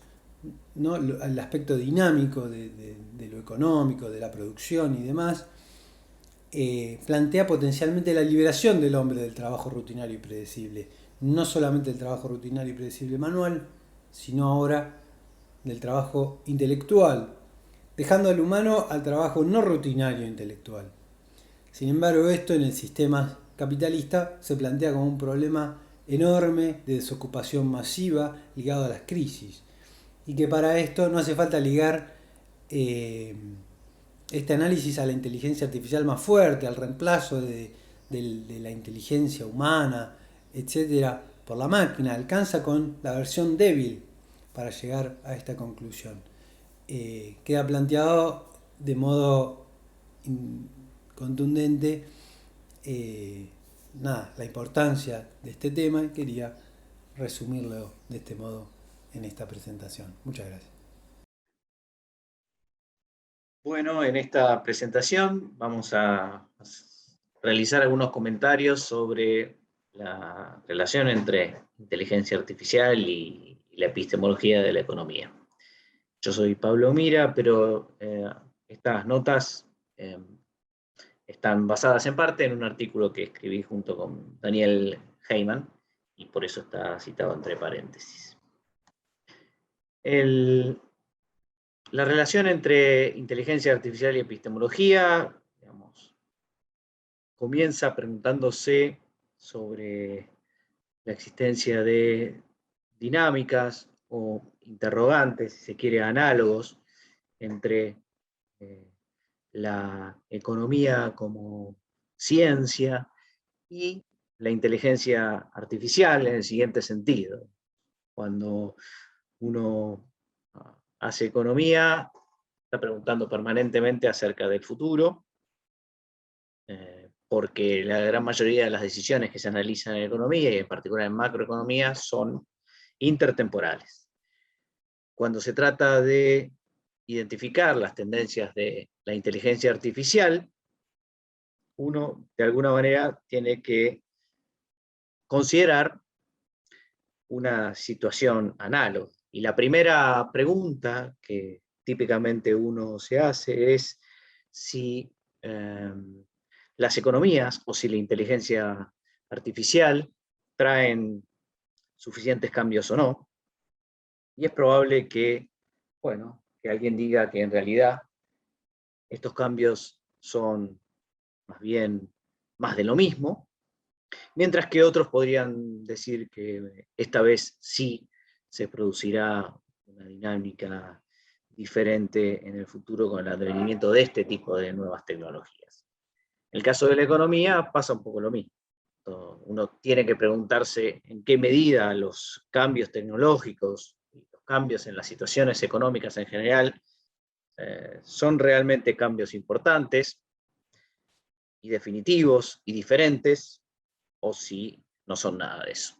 ¿no? El aspecto dinámico de lo económico, de la producción y demás, plantea potencialmente la liberación del hombre del trabajo rutinario y predecible. No solamente del trabajo rutinario y predecible manual, sino ahora del trabajo intelectual, dejando al humano al trabajo no rutinario intelectual. Sin embargo, esto en el sistema capitalista se plantea como un problema enorme de desocupación masiva ligado a las crisis, y que para esto no hace falta ligar este análisis a la inteligencia artificial más fuerte, al reemplazo de la inteligencia humana, etcétera, por la máquina, alcanza con la versión débil para llegar a esta conclusión. Queda planteado de modo contundente la importancia de este tema, y quería resumirlo de este modo en esta presentación. Muchas gracias. Bueno, en esta presentación vamos a realizar algunos comentarios sobre la relación entre inteligencia artificial y la epistemología de la economía. Yo soy Pablo Mira, pero estas notas están basadas en parte en un artículo que escribí junto con Daniel Heyman, y por eso está citado entre paréntesis. La relación entre inteligencia artificial y epistemología, digamos, comienza preguntándose sobre la existencia de dinámicas o interrogantes, si se quiere, análogos entre la economía como ciencia y la inteligencia artificial en el siguiente sentido. Cuando uno hace economía, está preguntando permanentemente acerca del futuro, porque la gran mayoría de las decisiones que se analizan en economía, y en particular en macroeconomía, son intertemporales. Cuando se trata de identificar las tendencias de la inteligencia artificial, uno de alguna manera tiene que considerar una situación análoga. Y la primera pregunta que típicamente uno se hace es si las economías o si la inteligencia artificial traen suficientes cambios o no. Y es probable que, bueno, que alguien diga que en realidad estos cambios son más bien más de lo mismo, mientras que otros podrían decir que esta vez sí se producirá una dinámica diferente en el futuro con el advenimiento de este tipo de nuevas tecnologías. En el caso de la economía pasa un poco lo mismo. Uno tiene que preguntarse en qué medida los cambios tecnológicos y los cambios en las situaciones económicas en general son realmente cambios importantes y definitivos y diferentes, o si no son nada de eso.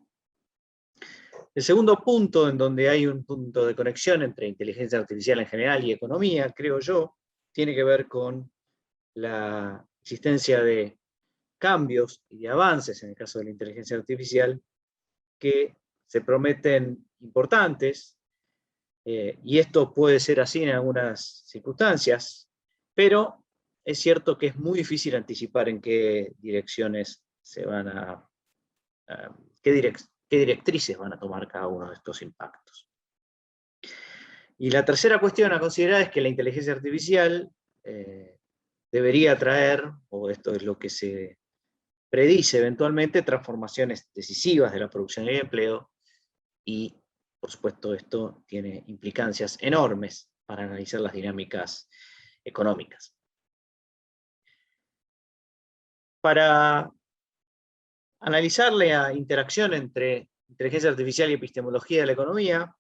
El segundo punto, en donde hay un punto de conexión entre inteligencia artificial en general y economía, creo yo, tiene que ver con la existencia de cambios y de avances, en el caso de la inteligencia artificial, que se prometen importantes, y esto puede ser así en algunas circunstancias, pero es cierto que es muy difícil anticipar en qué direcciones se van a qué directrices van a tomar cada uno de estos impactos. Y la tercera cuestión a considerar es que la inteligencia artificial debería traer, o esto es lo que se predice eventualmente, transformaciones decisivas de la producción y el empleo, y por supuesto esto tiene implicancias enormes para analizar las dinámicas económicas. Para analizar la interacción entre inteligencia artificial y epistemología de la economía,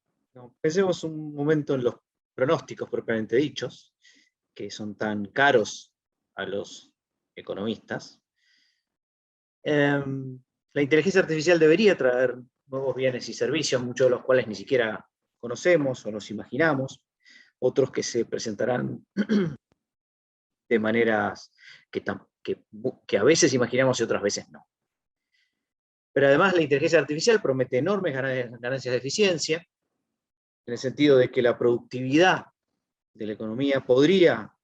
pensemos un momento en los pronósticos propiamente dichos, que son tan caros a los economistas. La inteligencia artificial debería traer nuevos bienes y servicios, muchos de los cuales ni siquiera conocemos o nos imaginamos, otros que se presentarán de maneras que a veces imaginamos y otras veces no. Pero además la inteligencia artificial promete enormes ganancias de eficiencia, en el sentido de que la productividad de la economía podría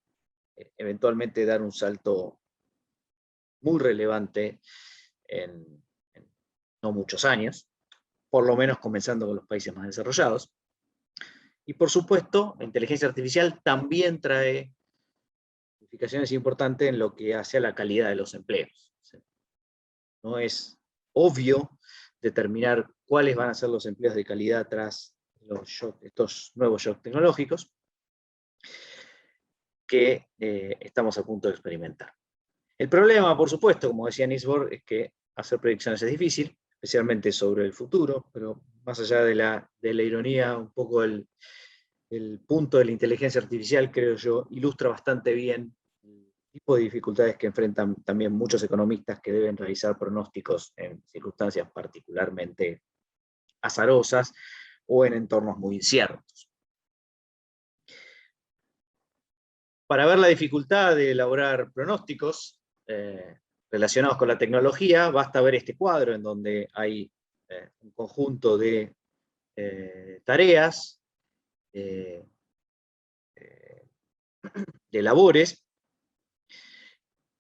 eventualmente dar un salto muy relevante en no muchos años, por lo menos comenzando con los países más desarrollados. Y por supuesto, la inteligencia artificial también trae implicaciones importantes en lo que hace a la calidad de los empleos. No es obvio determinar cuáles van a ser los empleos de calidad tras estos nuevos shocks tecnológicos. que estamos a punto de experimentar. El problema, por supuesto, como decía Niels Bohr, es que hacer predicciones es difícil, especialmente sobre el futuro, pero más allá de la ironía, un poco el punto de la inteligencia artificial, creo yo, ilustra bastante bien el tipo de dificultades que enfrentan también muchos economistas que deben realizar pronósticos en circunstancias particularmente azarosas o en entornos muy inciertos. Para ver la dificultad de elaborar pronósticos relacionados con la tecnología, basta ver este cuadro en donde hay un conjunto de tareas, de labores,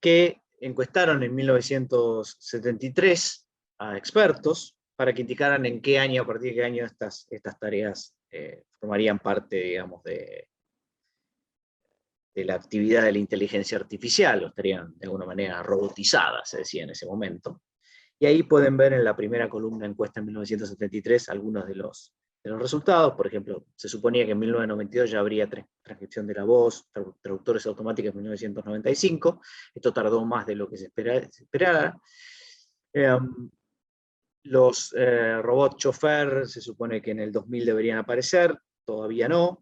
que encuestaron en 1973 a expertos para que indicaran en qué año, a partir de qué año estas tareas formarían parte, digamos, de la actividad de la inteligencia artificial, o estarían de alguna manera robotizadas, se decía en ese momento. Y ahí pueden ver en la primera columna encuesta en 1973 algunos de los resultados. Por ejemplo, se suponía que en 1992 ya habría transcripción de la voz, traductores automáticos en 1995. Esto tardó más de lo que se esperara. Los robots chofer se supone que en el 2000 deberían aparecer, todavía no.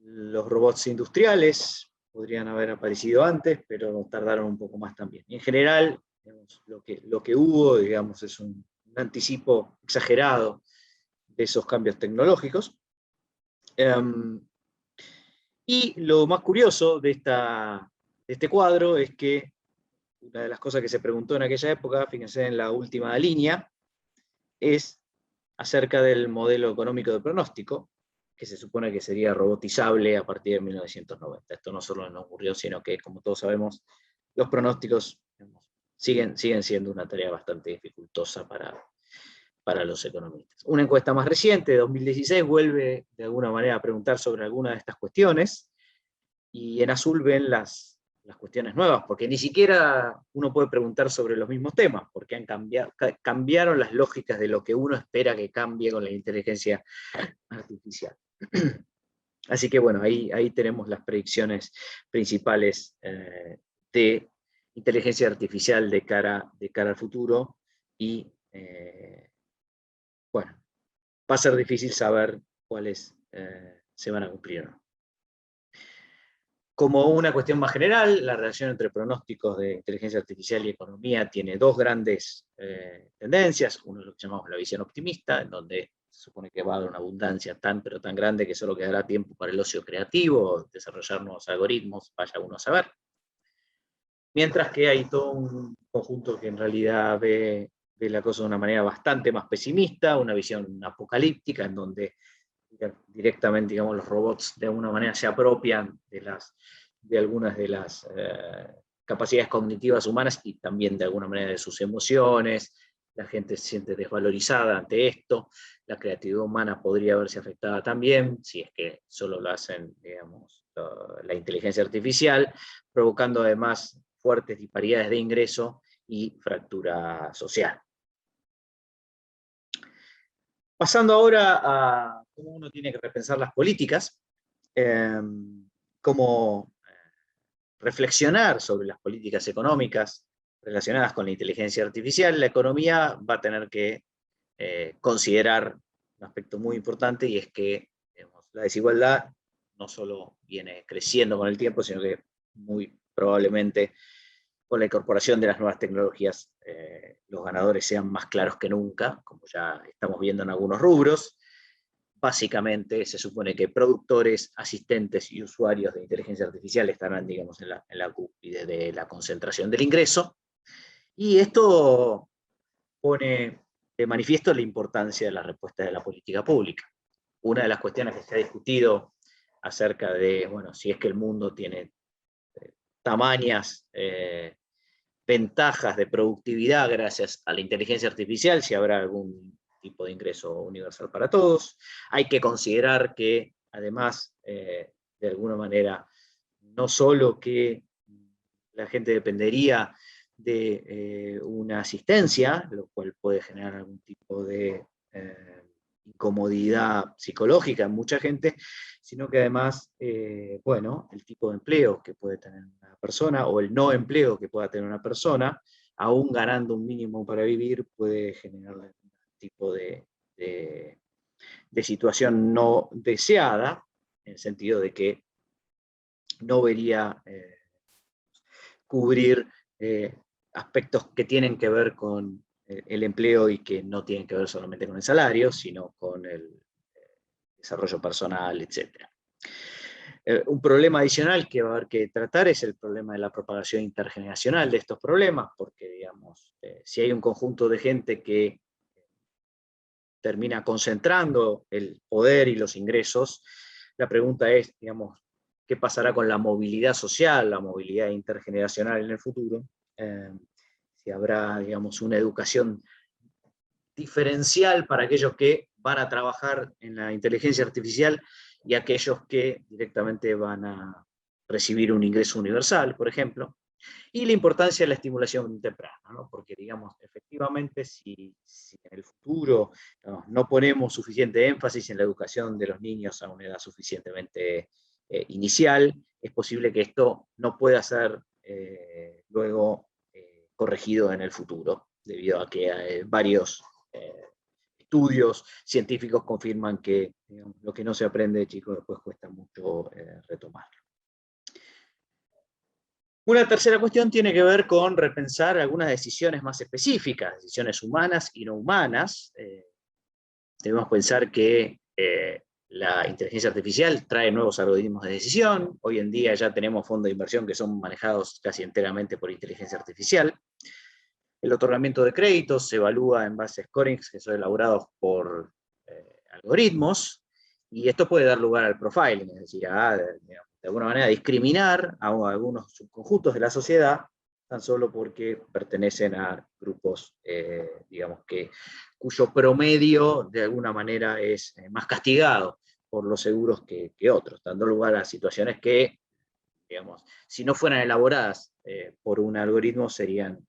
Los robots industriales podrían haber aparecido antes, pero tardaron un poco más también. Y en general, digamos, lo que hubo, digamos, es un anticipo exagerado de esos cambios tecnológicos. Y lo más curioso de este cuadro es que una de las cosas que se preguntó en aquella época, fíjense en la última línea, es acerca del modelo económico de pronóstico, que se supone que sería robotizable a partir de 1990. Esto no solo nos ocurrió, sino que, como todos sabemos, los pronósticos, digamos, siguen siendo una tarea bastante dificultosa para los economistas. Una encuesta más reciente, de 2016, vuelve de alguna manera a preguntar sobre alguna de estas cuestiones, y en azul ven las cuestiones nuevas, porque ni siquiera uno puede preguntar sobre los mismos temas, porque cambiaron las lógicas de lo que uno espera que cambie con la inteligencia artificial. Así que bueno, ahí tenemos las predicciones principales de inteligencia artificial de cara al futuro, y bueno, va a ser difícil saber cuáles se van a cumplir o no. Como una cuestión más general, la relación entre pronósticos de inteligencia artificial y economía tiene dos grandes tendencias. Uno es lo que llamamos la visión optimista, en donde se supone que va a haber una abundancia tan grande que solo quedará tiempo para el ocio creativo, desarrollar nuevos algoritmos, vaya uno a saber. Mientras que hay todo un conjunto que en realidad ve la cosa de una manera bastante más pesimista, una visión apocalíptica, en donde directamente, digamos, los robots de alguna manera se apropian de algunas de las capacidades cognitivas humanas, y también de alguna manera de sus emociones. La gente se siente desvalorizada ante esto. La creatividad humana podría verse afectada también, si es que solo lo hacen, digamos, la inteligencia artificial, provocando además fuertes disparidades de ingreso y fractura social. Pasando ahora a cómo uno tiene que repensar las políticas, cómo reflexionar sobre las políticas económicas relacionadas con la inteligencia artificial, la economía va a tener que considerar un aspecto muy importante, y es que, digamos, la desigualdad no solo viene creciendo con el tiempo, sino que muy probablemente con la incorporación de las nuevas tecnologías, los ganadores sean más claros que nunca, como ya estamos viendo en algunos rubros. Básicamente se supone que productores, asistentes y usuarios de inteligencia artificial estarán, digamos, en la cúspide de la concentración del ingreso, y esto pone de manifiesto la importancia de la respuesta de la política pública. Una de las cuestiones que se ha discutido acerca de, bueno, si es que el mundo tiene tamañas ventajas de productividad gracias a la inteligencia artificial, si habrá algún tipo de ingreso universal para todos. Hay que considerar que, además, de alguna manera, no solo que la gente dependería de una asistencia, lo cual puede generar algún tipo de incomodidad psicológica en mucha gente, sino que además, bueno, el tipo de empleo que puede tener una persona o el no empleo que pueda tener una persona, aún ganando un mínimo para vivir, puede generar un tipo de situación no deseada, en el sentido de que no vería cubrir aspectos que tienen que ver con el empleo y que no tienen que ver solamente con el salario, sino con el desarrollo personal, etc. Un problema adicional que va a haber que tratar es el problema de la propagación intergeneracional de estos problemas, porque, digamos, si hay un conjunto de gente que termina concentrando el poder y los ingresos, la pregunta es, digamos, ¿qué pasará con la movilidad social, la movilidad intergeneracional en el futuro? Si habrá, digamos, una educación diferencial para aquellos que van a trabajar en la inteligencia artificial y aquellos que directamente van a recibir un ingreso universal, por ejemplo. Y la importancia de la estimulación temprana, ¿no? Porque, digamos, efectivamente, si en el futuro no ponemos suficiente énfasis en la educación de los niños a una edad suficientemente inicial, es posible que esto no pueda ser luego corregido en el futuro, debido a que varios estudios científicos confirman que, digamos, lo que no se aprende de chico después cuesta mucho retomarlo. Una tercera cuestión tiene que ver con repensar algunas decisiones más específicas, decisiones humanas y no humanas. Debemos pensar que la inteligencia artificial trae nuevos algoritmos de decisión. Hoy en día ya tenemos fondos de inversión que son manejados casi enteramente por inteligencia artificial. El otorgamiento de créditos se evalúa en base a scorings que son elaborados por algoritmos, y esto puede dar lugar al profiling, es decir, de alguna manera discriminar a algunos subconjuntos de la sociedad, tan solo porque pertenecen a grupos, digamos, cuyo promedio de alguna manera es más castigado por los seguros que otros, dando lugar a situaciones que, digamos, si no fueran elaboradas por un algoritmo, serían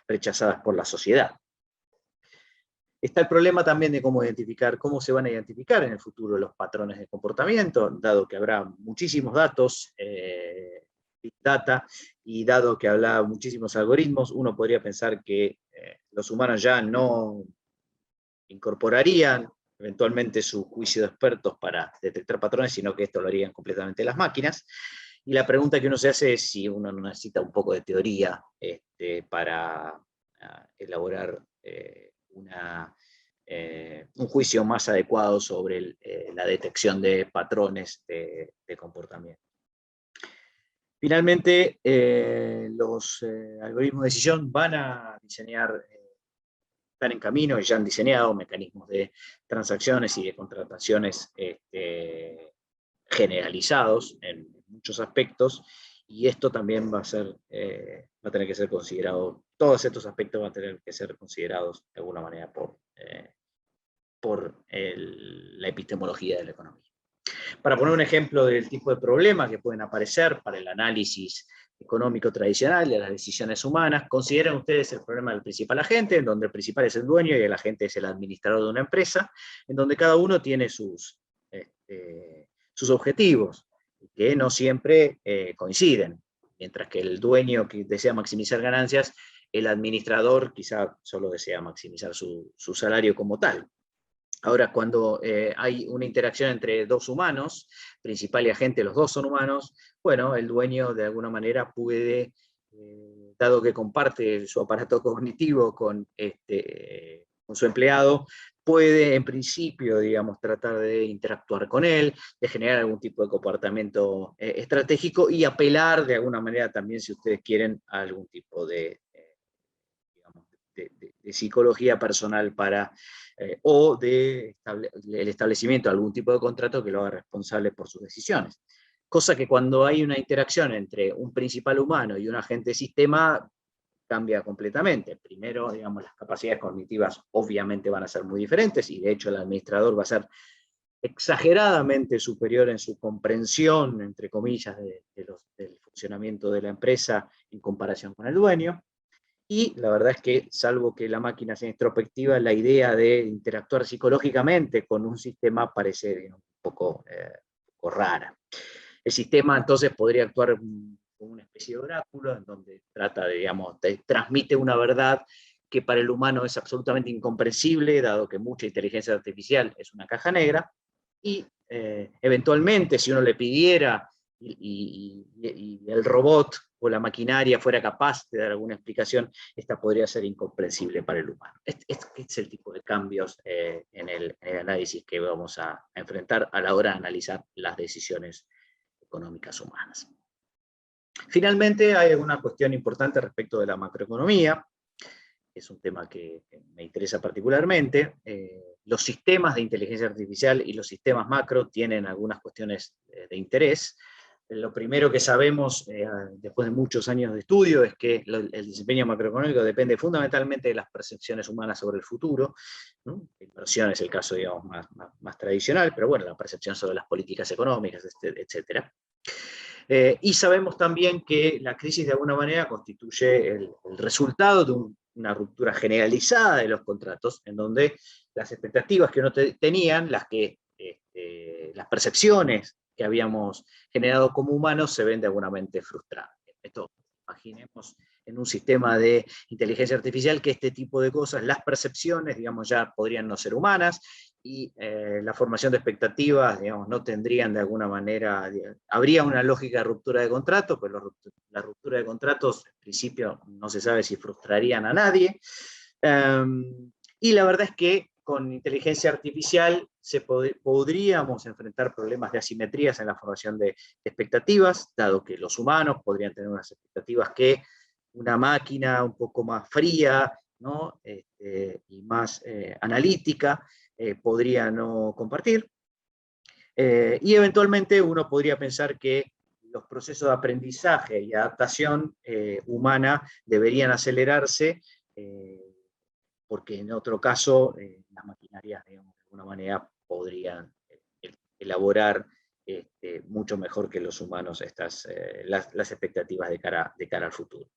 rechazadas por la sociedad. Está el problema también de cómo se van a identificar en el futuro los patrones de comportamiento, dado que habrá muchísimos datos, Big Data, y dado que habrá muchísimos algoritmos, uno podría pensar que los humanos ya no incorporarían eventualmente su juicio de expertos para detectar patrones, sino que esto lo harían completamente las máquinas. Y la pregunta que uno se hace es si uno no necesita un poco de teoría para elaborar un juicio más adecuado sobre la detección de patrones de comportamiento. Finalmente, los algoritmos de decisión van a diseñar, están en camino y ya han diseñado mecanismos de transacciones y de contrataciones generalizados en muchos aspectos, y esto también va a tener que ser considerado, todos estos aspectos van a tener que ser considerados de alguna manera por la epistemología de la economía. Para poner un ejemplo del tipo de problemas que pueden aparecer para el análisis económico tradicional de las decisiones humanas, consideren ustedes el problema del principal agente, en donde el principal es el dueño y el agente es el administrador de una empresa, en donde cada uno tiene sus objetivos, que no siempre coinciden. Mientras que el dueño que desea maximizar ganancias, el administrador quizá solo desea maximizar su salario como tal. Ahora, cuando hay una interacción entre dos humanos, principal y agente, los dos son humanos, bueno, el dueño de alguna manera puede, dado que comparte su aparato cognitivo con su empleado, puede en principio, digamos, tratar de interactuar con él, de generar algún tipo de comportamiento estratégico y apelar de alguna manera también, si ustedes quieren, a algún tipo de psicología personal o el establecimiento de algún tipo de contrato que lo haga responsable por sus decisiones. Cosa que cuando hay una interacción entre un principal humano y un agente sistema, cambia completamente. Primero, digamos, las capacidades cognitivas obviamente van a ser muy diferentes, y de hecho el administrador va a ser exageradamente superior en su comprensión, entre comillas, del funcionamiento de la empresa en comparación con el dueño. Y la verdad es que, salvo que la máquina sea introspectiva, la idea de interactuar psicológicamente con un sistema parece un poco rara. El sistema entonces podría actuar como una especie de oráculo, en donde trata de, digamos, transmite una verdad que para el humano es absolutamente incomprensible, dado que mucha inteligencia artificial es una caja negra, y eventualmente, si uno le pidiera y el robot o la maquinaria fuera capaz de dar alguna explicación, esta podría ser incomprensible para el humano. Este es el tipo de cambios en el análisis que vamos a enfrentar a la hora de analizar las decisiones económicas humanas. Finalmente, hay alguna cuestión importante respecto de la macroeconomía. Es un tema que me interesa particularmente. Los sistemas de inteligencia artificial y los sistemas macro tienen algunas cuestiones de interés. Lo primero que sabemos, después de muchos años de estudio, es que el desempeño macroeconómico depende fundamentalmente de las percepciones humanas sobre el futuro, ¿no? La inversión es el caso, digamos, más tradicional, pero bueno, la percepción sobre las políticas económicas, etc. Y sabemos también que la crisis de alguna manera constituye el resultado de una ruptura generalizada de los contratos, en donde las expectativas que uno tenían, las percepciones que habíamos generado como humanos, se ven de alguna manera frustradas. Esto, imaginemos en un sistema de inteligencia artificial que este tipo de cosas, las percepciones, digamos, ya podrían no ser humanas, y la formación de expectativas, digamos, no tendrían de alguna manera, habría una lógica de ruptura de contrato, pero la ruptura de contratos, en principio, no se sabe si frustrarían a nadie. Y la verdad es que con inteligencia artificial podríamos enfrentar problemas de asimetrías en la formación de expectativas, dado que los humanos podrían tener unas expectativas que una máquina un poco más fría, ¿no? Y más analítica podría no compartir. Y eventualmente uno podría pensar que los procesos de aprendizaje y adaptación humana deberían acelerarse, porque en otro caso las maquinarias, digamos, de alguna manera podrían elaborar mucho mejor que los humanos las expectativas de cara al futuro.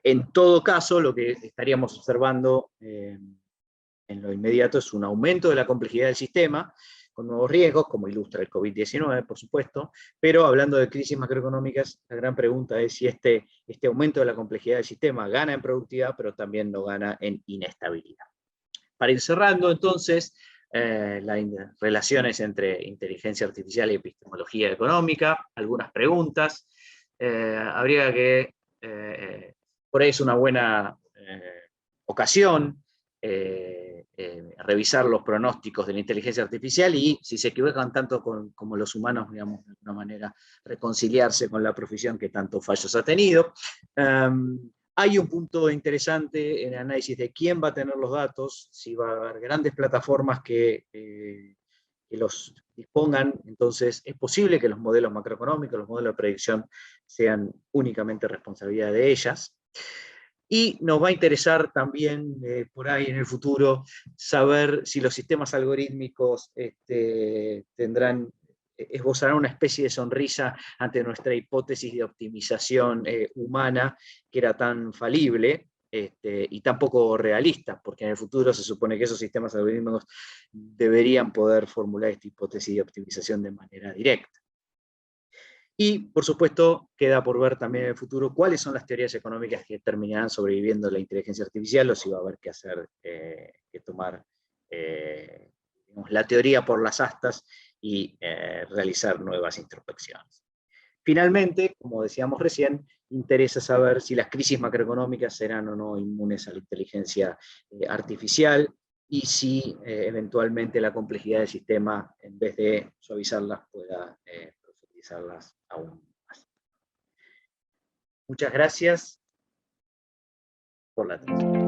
En todo caso, lo que estaríamos observando en lo inmediato es un aumento de la complejidad del sistema, con nuevos riesgos, como ilustra el COVID-19, por supuesto, pero hablando de crisis macroeconómicas, la gran pregunta es si este aumento de la complejidad del sistema gana en productividad, pero también no gana en inestabilidad. Para ir cerrando, entonces, las relaciones entre inteligencia artificial y epistemología económica, algunas preguntas. Habría que, por ahí es una buena ocasión, revisar los pronósticos de la inteligencia artificial y, si se equivocan tanto como los humanos, digamos, de alguna manera reconciliarse con la profesión que tantos fallos ha tenido. Hay un punto interesante en el análisis de quién va a tener los datos, si va a haber grandes plataformas que los dispongan. Entonces es posible que los modelos macroeconómicos, los modelos de predicción, sean únicamente responsabilidad de ellas. Y nos va a interesar también por ahí en el futuro saber si los sistemas algorítmicos esbozarán una especie de sonrisa ante nuestra hipótesis de optimización humana, que era tan falible y tan poco realista, porque en el futuro se supone que esos sistemas algorítmicos deberían poder formular esta hipótesis de optimización de manera directa. Y, por supuesto, queda por ver también en el futuro cuáles son las teorías económicas que terminarán sobreviviendo la inteligencia artificial, o si va a haber que hacer, que tomar digamos, la teoría por las astas y realizar nuevas introspecciones. Finalmente, como decíamos recién, interesa saber si las crisis macroeconómicas serán o no inmunes a la inteligencia artificial, y si eventualmente la complejidad del sistema, en vez de suavizarlas, pueda profundizarlas aún más. Muchas gracias por la atención.